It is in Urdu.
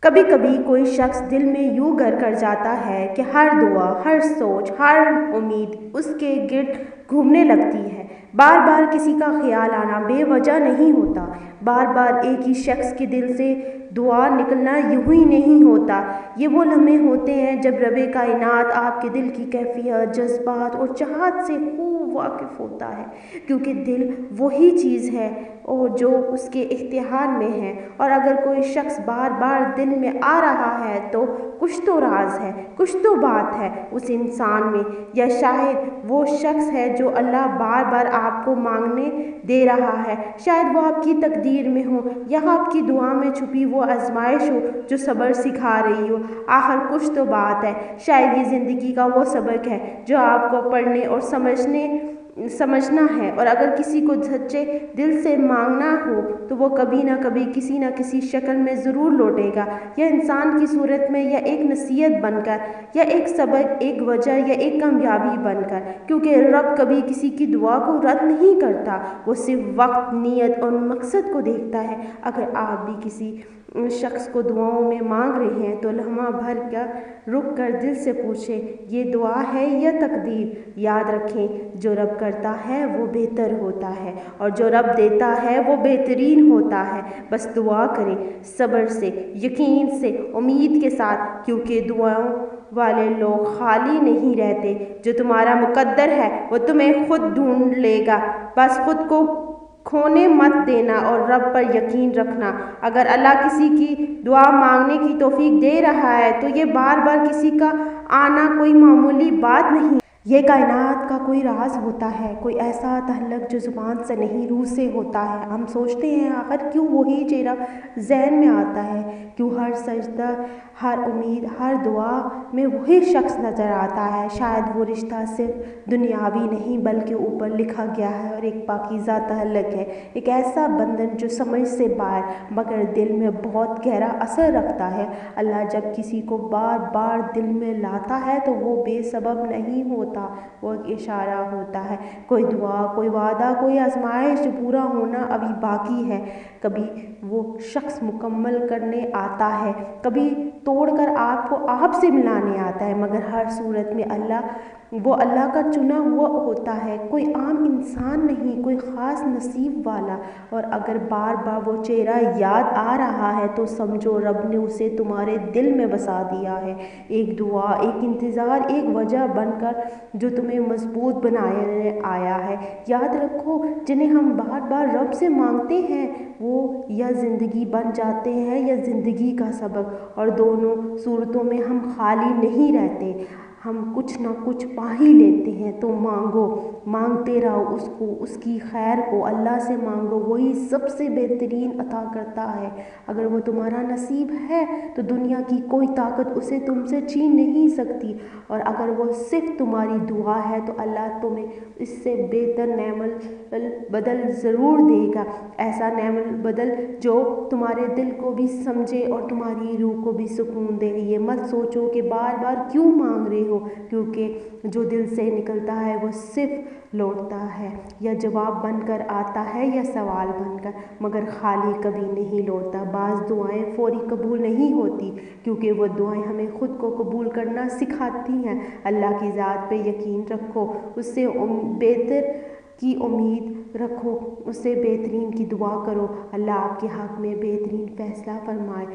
کبھی کبھی کوئی شخص دل میں یوں گر کر جاتا ہے کہ ہر دعا، ہر سوچ، ہر امید اس کے گرد گھومنے لگتی ہے۔ بار بار کسی کا خیال آنا بے وجہ نہیں ہوتا، بار بار ایک ہی شخص کے دل سے دعا نکلنا یوں ہی نہیں ہوتا۔ یہ وہ لمحے ہوتے ہیں جب رب کائنات آپ کے دل کی کیفیت، جذبات اور چاہت سے خوب واقف ہوتا ہے، کیونکہ دل وہی چیز ہے اور جو اس کے اختیار میں ہے۔ اور اگر کوئی شخص بار بار دل میں آ رہا ہے تو کچھ تو راز ہے، کچھ تو بات ہے اس انسان میں، یا شاید وہ شخص ہے جو اللہ بار بار آپ کو مانگنے دے رہا ہے۔ شاید وہ آپ کی تقدیر میں ہو یا آپ کی دعا میں چھپی وہ آزمائش ہو جو صبر سکھا رہی ہو۔ آخر کچھ تو بات ہے، شاید یہ زندگی کا وہ سبق ہے جو آپ کو پڑھنے اور سمجھنا ہے۔ اور اگر کسی کو سچے دل سے مانگنا ہو تو وہ کبھی نہ کبھی کسی نہ کسی شکل میں ضرور لوٹے گا، یا انسان کی صورت میں، یا ایک نصیحت بن کر، یا ایک سبق، ایک وجہ، یا ایک کامیابی بن کر، کیونکہ رب کبھی کسی کی دعا کو رد نہیں کرتا، وہ صرف وقت، نیت اور مقصد کو دیکھتا ہے۔ اگر آپ بھی کسی شخص کو دعاؤں میں مانگ رہے ہیں تو لمحہ بھر کا رک کر دل سے پوچھیں، یہ دعا ہے یا تقدیر؟ یاد رکھیں، جو رب کرتا ہے وہ بہتر ہوتا ہے، اور جو رب دیتا ہے وہ بہترین ہوتا ہے۔ بس دعا کریں، صبر سے، یقین سے، امید کے ساتھ، کیونکہ دعاؤں والے لوگ خالی نہیں رہتے۔ جو تمہارا مقدر ہے وہ تمہیں خود ڈھونڈ لے گا، بس خود کو کھونے مت دینا اور رب پر یقین رکھنا۔ اگر اللہ کسی کی دعا مانگنے کی توفیق دے رہا ہے تو یہ بار بار کسی کا آنا کوئی معمولی بات نہیں۔ یہ کائنات کا کوئی راز ہوتا ہے، کوئی ایسا تعلق جو زبان سے نہیں روح سے ہوتا ہے۔ ہم سوچتے ہیں آخر کیوں وہی چہرہ ذہن میں آتا ہے، کیوں ہر سجدہ، ہر امید، ہر دعا میں وہی شخص نظر آتا ہے۔ شاید وہ رشتہ صرف دنیاوی نہیں بلکہ اوپر لکھا گیا ہے اور ایک پاکیزہ تعلق ہے، ایک ایسا بندھن جو سمجھ سے باہر مگر دل میں بہت گہرا اثر رکھتا ہے۔ اللہ جب کسی کو بار بار دل میں لاتا ہے تو وہ بے سبب نہیں ہوتا، وہ ایک اشارہ ہوتا ہے، کوئی دعا، کوئی وعدہ، کوئی آزمائش جو پورا ہونا ابھی باقی ہے۔ کبھی وہ شخص مکمل کرنے آتا ہے، کبھی توڑ کر آپ کو آپ سے ملانے آتا ہے، مگر ہر صورت میں وہ اللہ کا چنا ہوا ہوتا ہے، کوئی عام انسان نہیں، کوئی خاص نصیب والا۔ اور اگر بار بار وہ چہرہ یاد آ رہا ہے تو سمجھو رب نے اسے تمہارے دل میں بسا دیا ہے، ایک دعا، ایک انتظار، ایک وجہ بن کر جو تمہیں مضبوط بنانے آیا ہے۔ یاد رکھو، جنہیں ہم بار بار رب سے مانگتے ہیں وہ یا زندگی بن جاتے ہیں یا زندگی کا سبق، اور دونوں صورتوں میں ہم خالی نہیں رہتے، ہم کچھ نہ کچھ پا ہی لیتے ہیں۔ تو مانگو، مانگتے رہو اس کو، اس کی خیر کو، اللہ سے مانگو، وہی سب سے بہترین عطا کرتا ہے۔ اگر وہ تمہارا نصیب ہے تو دنیا کی کوئی طاقت اسے تم سے چھین نہیں سکتی، اور اگر وہ صرف تمہاری دعا ہے تو اللہ تمہیں اس سے بہتر نعم البدل ضرور دے گا، ایسا نعم البدل جو تمہارے دل کو بھی سمجھے اور تمہاری روح کو بھی سکون دے۔ یہ مت سوچو کہ بار بار کیوں مانگ رہے ہو، کیونکہ جو دل سے نکلتا ہے وہ صرف لوٹتا ہے، یا جواب بن کر آتا ہے یا سوال بن کر، مگر خالی کبھی نہیں لوٹتا۔ بعض دعائیں فوری قبول نہیں ہوتی کیونکہ وہ دعائیں ہمیں خود کو قبول کرنا سکھاتی ہیں۔ اللہ کی ذات پہ یقین رکھو، اس سے بہتر کی امید رکھو، اس سے بہترین کی دعا کرو، اللہ آپ کے حق میں بہترین فیصلہ فرمائے۔